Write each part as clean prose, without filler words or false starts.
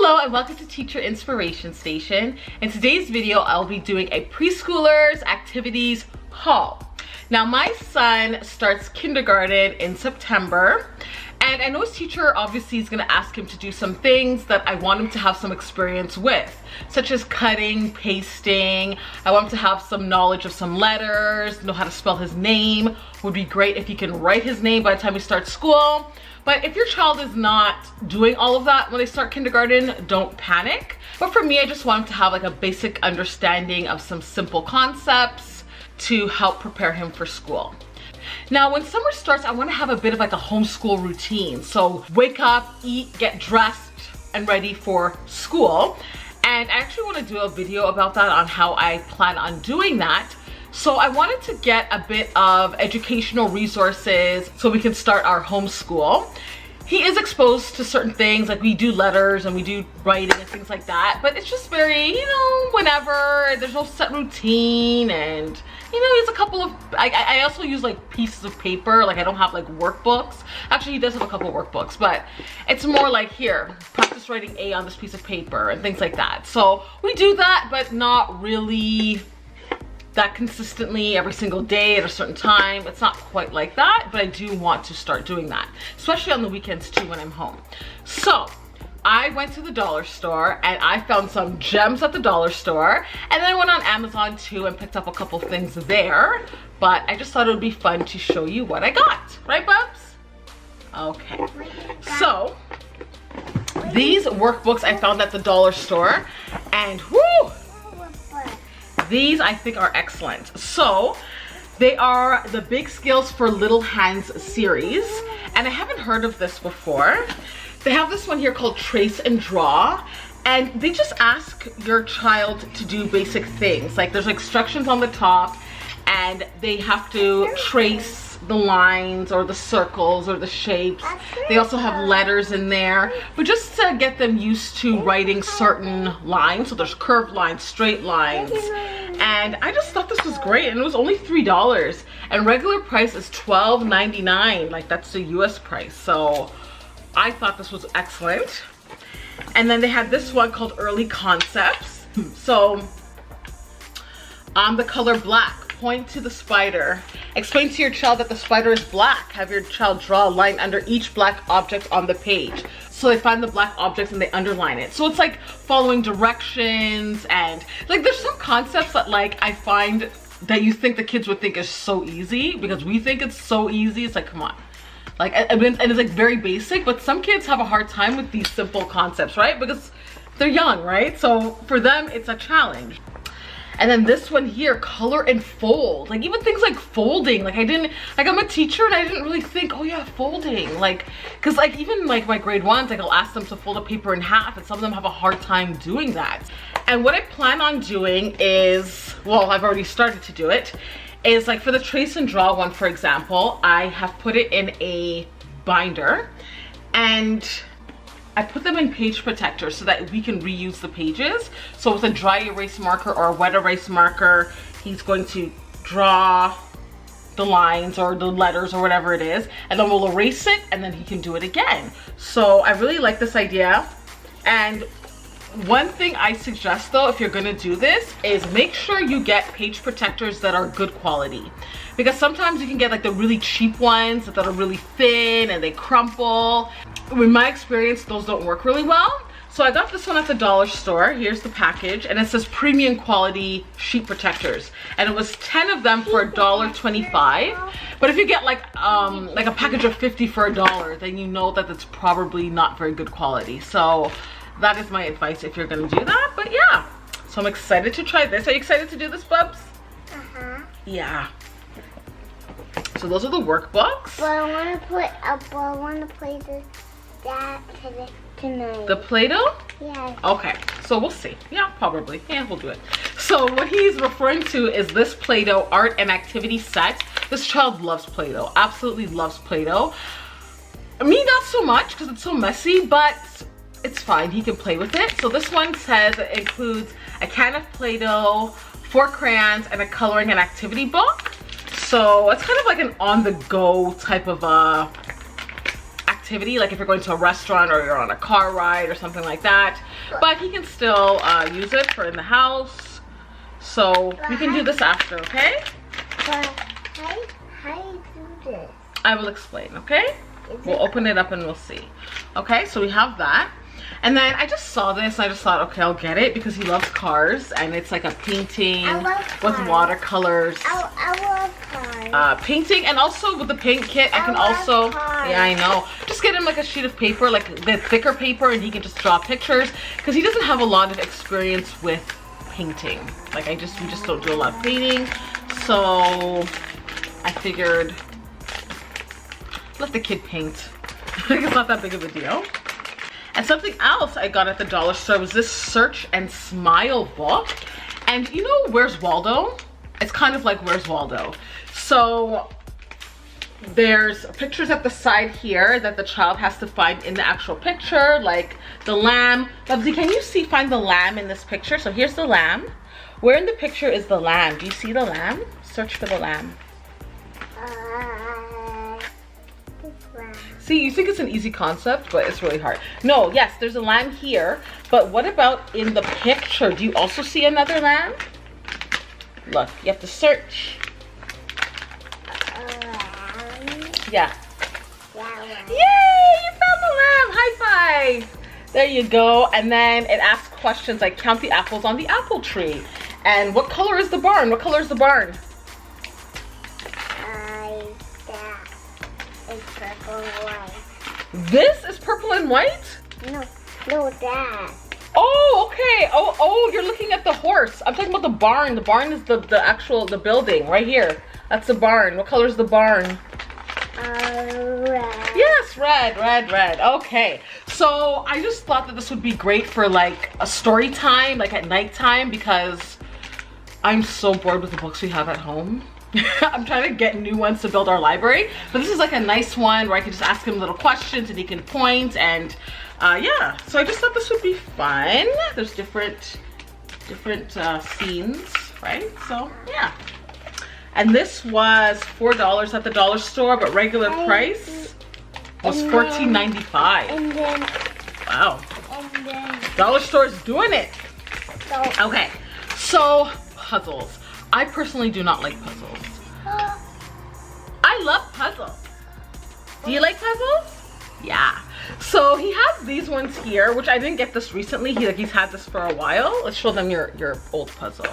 Hello and welcome to Teacher Inspiration Station. In today's video, I'll be doing a preschoolers activities haul. Now my son starts kindergarten in September, and I know his teacher obviously is going to ask him to do some things that I want him to have some experience with, such as cutting, pasting. I want him to have some knowledge of some letters, know how to spell his name. Would be great if he can write his name by the time he starts school. But if your child is not doing all of that when they start kindergarten, don't panic. But for me, I just want him to have like a basic understanding of some simple concepts to help prepare him for school. Now, when summer starts, I want to have a bit of like a homeschool routine. So wake up, eat, get dressed, and ready for school. And I actually want to do a video about that on how I plan on doing that. So I wanted to get a bit of educational resources so we can start our homeschool. He is exposed to certain things, like we do letters and we do writing and things like that, but it's just very, whenever, there's no set routine, and he's a couple of, I also use like pieces of paper, like I don't have like workbooks. Actually, he does have a couple of workbooks, but it's more like, here, practice writing A on this piece of paper and things like that. So we do that, but not really that consistently every single day at a certain time. It's not quite like that, but I do want to start doing that, especially on the weekends too when I'm home. So I went to the dollar store and I found some gems at the dollar store, and then I went on Amazon too and picked up a couple things there, but I just thought it would be fun to show you what I got. Right, Bubs? Okay. So these workbooks I found at the dollar store, and whoo! These I think are excellent. So they are the Big Skills for Little Hands series, and I haven't heard of this before. They have this one here called Trace and Draw, and they just ask your child to do basic things. Like there's instructions on the top, and they have to trace the lines or the circles or the shapes. They also have letters in there, but just to get them used to writing certain lines. So there's curved lines, straight lines, and I just thought this was great, and it was only $3, and regular price is $12.99. like that's the US price. So I thought this was excellent. And then they had this one called Early Concepts. So the color black. Point to the spider. Explain to your child that the spider is black. Have your child draw a line under each black object on the page. So they find the black objects and they underline it. So it's like following directions, and like there's some concepts that like I find that you think the kids would think is so easy, because we think it's so easy. It's like, come on. Like, and it's like very basic, but some kids have a hard time with these simple concepts, right? Because they're young, right? So for them, it's a challenge. And then this one here, color and fold. Like even things like folding, like I'm a teacher and I didn't really think, oh yeah, folding. Like, cause like even like my grade ones, like I'll ask them to fold a paper in half, and some of them have a hard time doing that. And what I plan on doing is, well, I've already started to do it, is like for the Trace and Draw one, for example, I have put it in a binder, and I put them in page protectors so that we can reuse the pages. So with a dry erase marker or a wet erase marker, he's going to draw the lines or the letters or whatever it is, and then we'll erase it, and then he can do it again. So I really like this idea. And one thing I suggest though, if you're gonna do this, is make sure you get page protectors that are good quality. Because sometimes you can get like the really cheap ones that are really thin and they crumple. In my experience, those don't work really well. So I got this one at the dollar store. Here's the package, and it says premium quality sheet protectors, and it was 10 of them for $1.25. But if you get like a package of 50 for $1, then you know that it's probably not very good quality. So that is my advice if you're gonna do that. But yeah, so I'm excited to try this. Are you excited to do this, Bubs? Yeah. So those are the workbooks. But I want to play that tonight. The Play-Doh? Yeah. Okay, so we'll see. Yeah, probably. Yeah, we'll do it. So what he's referring to is this Play-Doh art and activity set. This child loves Play-Doh. Absolutely loves Play-Doh. Me, not so much, because it's so messy, but it's fine. He can play with it. So this one says it includes a can of Play-Doh, 4 crayons, and a coloring and activity book. So it's kind of like an on-the-go type of activity, like if you're going to a restaurant or you're on a car ride or something like that. But he can still use it for in the house. So we can do this after, okay? But how do you do this? I will explain, okay? We'll open it up and we'll see. Okay, so we have that. And then I just saw this and I just thought, okay, I'll get it because he loves cars, and it's like a painting with watercolors. I love cars. Painting, and also with the paint kit, I can also, yeah, I know. Just get him like a sheet of paper, like the thicker paper, and he can just draw pictures because he doesn't have a lot of experience with painting. Like we just don't do a lot of painting. So I figured, let the kid paint. It's not that big of a deal. And something else I got at the dollar store was this Search and Smile book. And you know Where's Waldo? It's kind of like Where's Waldo. So there's pictures at the side here that the child has to find in the actual picture, like the lamb. Bubsy, can you find the lamb in this picture? So here's the lamb. Where in the picture is the lamb? Do you see the lamb? Search for the lamb. See, you think it's an easy concept, but it's really hard. No, yes, there's a lamb here, but what about in the picture? Do you also see another lamb? Look, you have to search. Yeah. Yay, you found the lamb, high five. There you go, and then it asks questions like count the apples on the apple tree. And what color is the barn? What color is the barn? Purple and white. This is purple and white? No, that. Oh, okay. Oh, you're looking at the horse. I'm talking about the barn. The barn is the building right here. That's the barn. What color is the barn? Red. Yes, red. Okay. So I just thought that this would be great for like a story time, like at nighttime, because I'm so bored with the books we have at home. I'm trying to get new ones to build our library, but this is like a nice one where I can just ask him little questions and he can point, and yeah, so I just thought this would be fun. There's different scenes, right? So yeah, and this was $4 at the dollar store, but regular price was $14.95. And then wow, dollar store is doing it. Okay, so puzzles. I personally do not like puzzles. I love puzzles. Do you like puzzles? Yeah. So he has these ones here, which I didn't get this recently. He's had this for a while. Let's show them your old puzzle.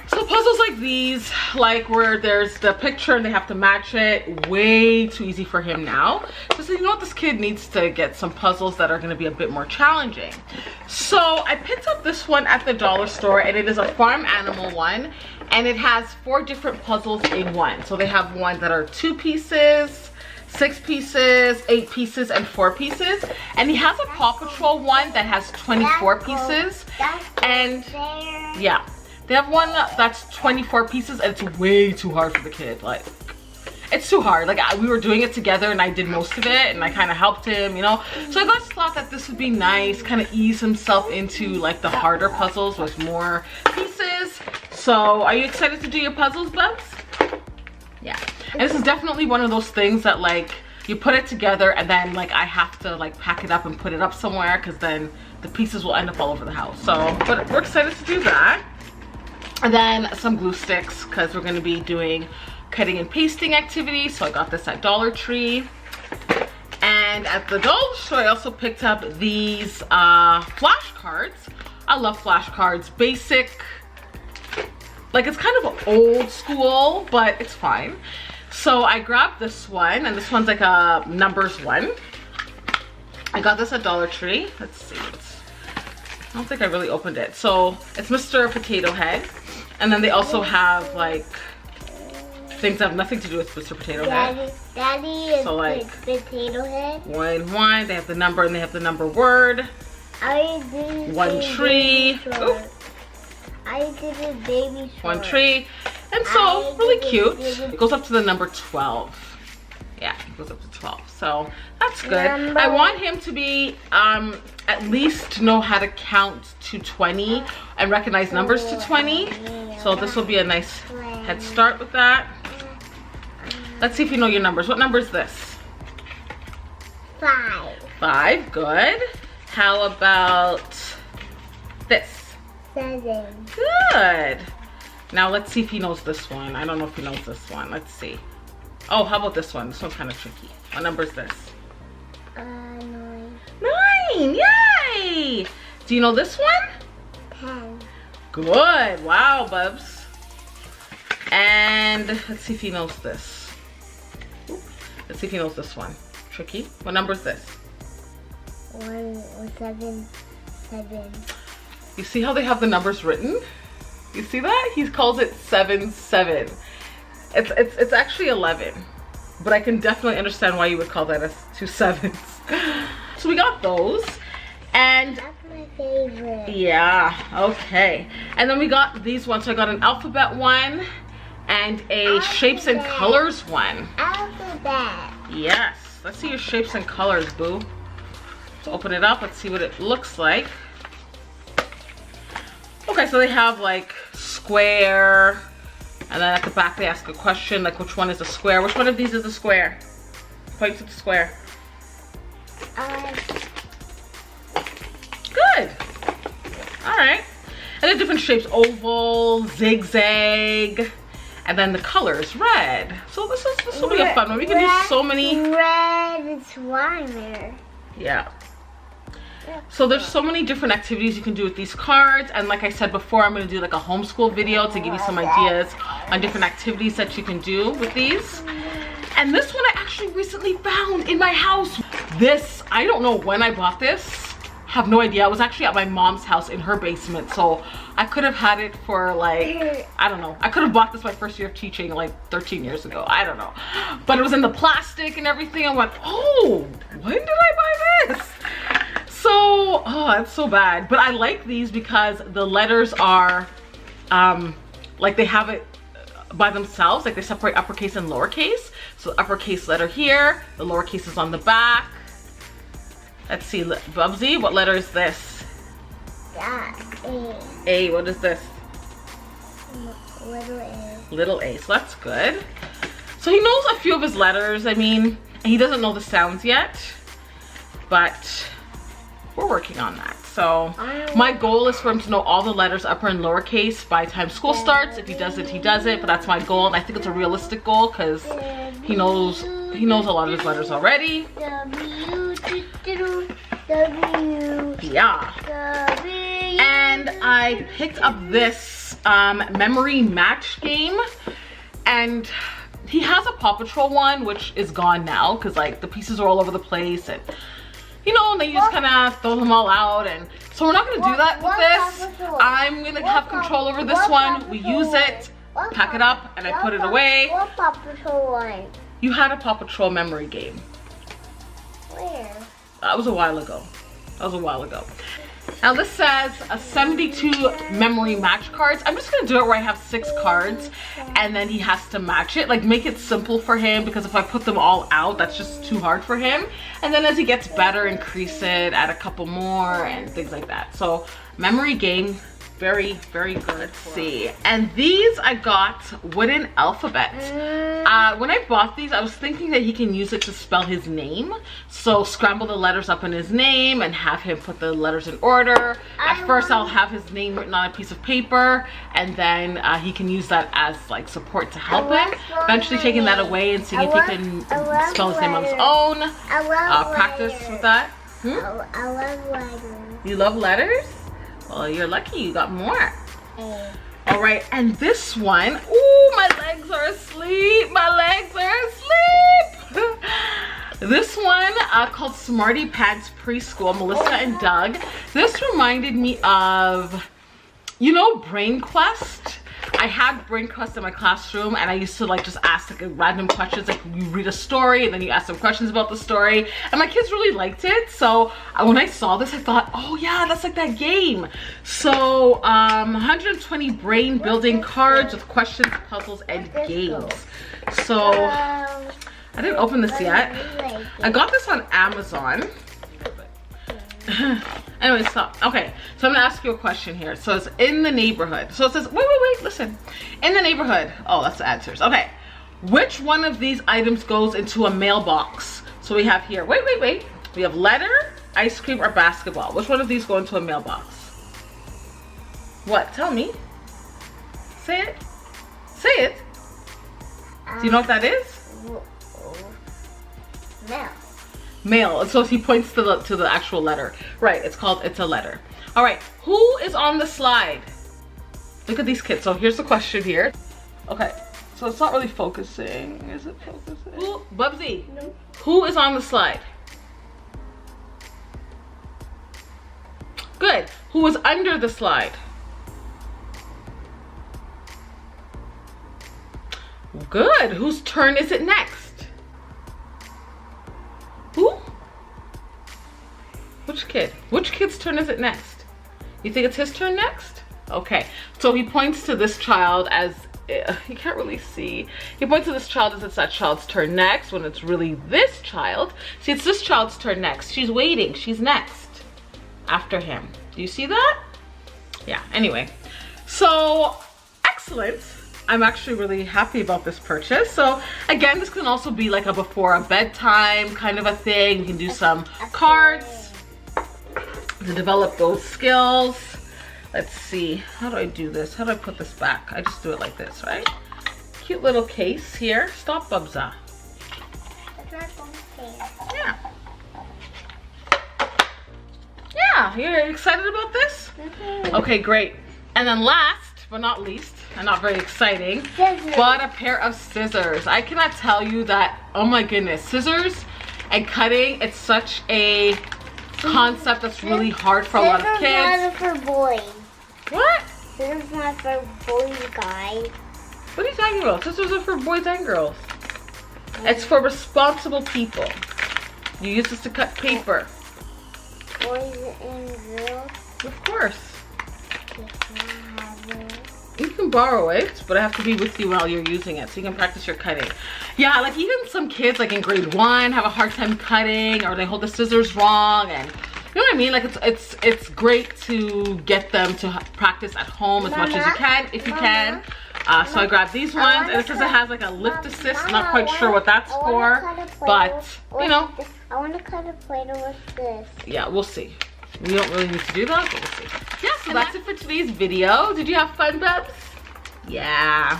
So puzzles like these, like where there's the picture and they have to match it, way too easy for him now. So you know what, this kid needs to get some puzzles that are going to be a bit more challenging. So I picked up this one at the dollar store, and it is a farm animal one, and it has 4 different puzzles in one. So they have one that are 2 pieces, 6 pieces, 8 pieces, and 4 pieces. And he has a Paw Patrol one that has 24 pieces. And yeah, they have one that's 24 pieces, and it's way too hard for the kid. Like, it's too hard. Like, we were doing it together and I did most of it and I kind of helped him, you know. So I just thought that this would be nice, kind of ease himself into like the harder puzzles with more pieces. So are you excited to do your puzzles, Bubs? Yeah. And this is definitely one of those things that like you put it together and then like I have to like pack it up and put it up somewhere, because then the pieces will end up all over the house. So, but we're excited to do that. And then some glue sticks, because we're going to be doing cutting and pasting activities. So I got this at Dollar Tree. And at the dollar store, I also picked up these flashcards. I love flashcards. Basic, like it's kind of old school, but it's fine. So I grabbed this one, and this one's like a numbers one. I got this at Dollar Tree. Let's see. I don't think I really opened it. So it's Mr. Potato Head. And then they also have like things that have nothing to do with Mr. Potato Head. Daddy is so like Potato Head. 1 1. They have the number and they have the number word. I did 1 tree. I did a baby short. 1 tree. And so really cute. It goes up to the number 12. Yeah, it goes up to 12. So that's good. I want him to be at least know how to count to 20 and recognize numbers to 20. So this will be a nice head start with that. Let's see if you know your numbers. What number is this? 5. 5, good. How about this? 7. Good. Now let's see if he knows this one. I don't know if he knows this one. Let's see. Oh, how about this one? This one's kind of tricky. What number is this? 9. 9, yay! Do you know this one? 10. Good, wow, Bubs. And let's see if he knows this. Let's see if he knows this one. Tricky. What number is this? 7. You see how they have the numbers written? You see that? He calls it 7, 7. It's actually 11, but I can definitely understand why you would call that as 2 7s. So we got those, and That's my favorite. yeah, okay. And then we got these ones. So I got an alphabet one and a shapes and colors one. Alphabet. Yes. Let's see your shapes and colors, boo. Let's open it up. Let's see what it looks like. Okay, so they have like square, and then at the back they ask a question like which one is a square. Which one of these is a square? Point to the square. Good. All right. And the different shapes: oval, zigzag, and then the colors red. So this will be a fun one. We can do so many. Red is rhymer. Yeah. So there's so many different activities you can do with these cards, and like I said before, I'm going to do like a homeschool video to give you some ideas on different activities that you can do with these. And this one I actually recently found in my house. This, I don't know when I bought this. Have no idea. I was actually at my mom's house in her basement, so I could have had it for like, I don't know. I could have bought this my first year of teaching like 13 years ago. I don't know. But it was in the plastic and everything. I went, oh, when did I buy this? So, oh, it's so bad. But I like these because the letters are, like they have it by themselves. Like they separate uppercase and lowercase. So the uppercase letter here, the lowercase is on the back. Let's see, Bubsy, what letter is this? That's A. A, what is this? Little A. Little A, so that's good. So he knows a few of his letters. I mean, he doesn't know the sounds yet, but we're working on that. So my goal is for him to know all the letters upper and lowercase by the time school starts. If he does it, he does it, but that's my goal. And I think it's a realistic goal because he knows a lot of his letters already. Yeah. And I picked up this memory match game, and he has a Paw Patrol one, which is gone now because like the pieces are all over the place, and you know, and then you just kind of throw them all out. And so we're not going to do that with this. I'm going to have control over this one. We use it, pack it up, and I put it away. What Paw Patrol one? You had a Paw Patrol memory game. Where? That was a while ago. Now this says 72 memory match cards. I'm just gonna do it where I have 6 cards and then he has to match it. Like make it simple for him, because if I put them all out, that's just too hard for him. And then as he gets better, increase it, add a couple more and things like that. So memory game, very, very good. Let's see. And these I got wooden alphabets. When I bought these, I was thinking that he can use it to spell his name. So scramble the letters up in his name and have him put the letters in order. At first, I'll have his name written on a piece of paper, and then he can use that as like support to help him. Eventually taking that away and seeing if he can spell his name on his own. Practice with that. I love letters. You love letters? Well, you're lucky you got more. All right, and this one, ooh, my legs are asleep. My legs are asleep. This one called Smarty Pants Preschool, Melissa and Doug. This reminded me of, you know, Brain Quest. I had Brain Quest in my classroom, and I used to like just ask like random questions. Like you read a story and then you ask them questions about the story, and my kids really liked it. So when I saw this, I thought, oh yeah, that's like that game. So 120 brain building cards with questions, puzzles, and games. So I didn't open this yet. I got this on Amazon. Anyway, stop. Okay, so I'm gonna ask you a question here. So it's in the neighborhood. So it says, wait, listen. In the neighborhood. Oh, that's the answers. Okay. Which one of these items goes into a mailbox? So we have here, wait. We have letter, ice cream, or basketball. Which one of these go into a mailbox? What? Tell me. Say it. Say it. Do you know what that is? Mail. Mail. So he points to the actual letter. Right, it's a letter. All right, who is on the slide? Look at these kids. So here's the question here. Okay, so it's not really focusing. Is it focusing? Who, Bubsy? No. Who is on the slide? Good. Who is under the slide? Good. Whose turn is it next? Who? Which kid? Which kid's turn is it next? You think it's his turn next? Okay. So he points to this child as, you can't really see. He points to this child as it's that child's turn next when it's really this child. See, it's this child's turn next. She's waiting. She's next after him. Do you see that? Yeah. Anyway. So, excellent. I'm actually really happy about this purchase. So again, this can also be like a before a bedtime kind of a thing. You can do some cards to develop those skills. Let's see, how do I do this? How do I put this back? I just do it like this, right? Cute little case here. Stop, Bubza. Yeah. Yeah, you're excited about this? Okay, great. And then last but not least, and not very exciting, but a pair of scissors. I cannot tell you that, oh my goodness, scissors and cutting, it's such a concept that's really hard for a lot of kids. Scissors are for boys. What? Scissors are for boys, guys. What are you talking about? Scissors are for boys and girls. It's for responsible people. You use this to cut paper. Boys and girls? Of course. You can borrow it, but I have to be with you while you're using it so you can practice your cutting. Yeah, like even some kids like in grade 1 have a hard time cutting, or they hold the scissors wrong, and you know what I mean? Like it's great to get them to practice at home as much as you can, if you can. So I grabbed these ones, and it says it has like a lift assist. I'm not quite sure what that's for, but you know. I want to cut a Play-Doh with this. Yeah, we'll see. We don't really need to do that, but we'll see. Yeah, so that's it for today's video. Did you have fun, Bubs? Yeah.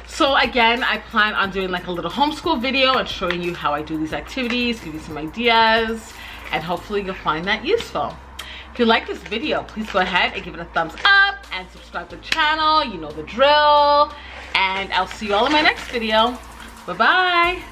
So again, I plan on doing like a little homeschool video and showing you how I do these activities, give you some ideas, and hopefully you'll find that useful. If you like this video, please go ahead and give it a thumbs up and subscribe to the channel. You know the drill. And I'll see you all in my next video. Bye-bye.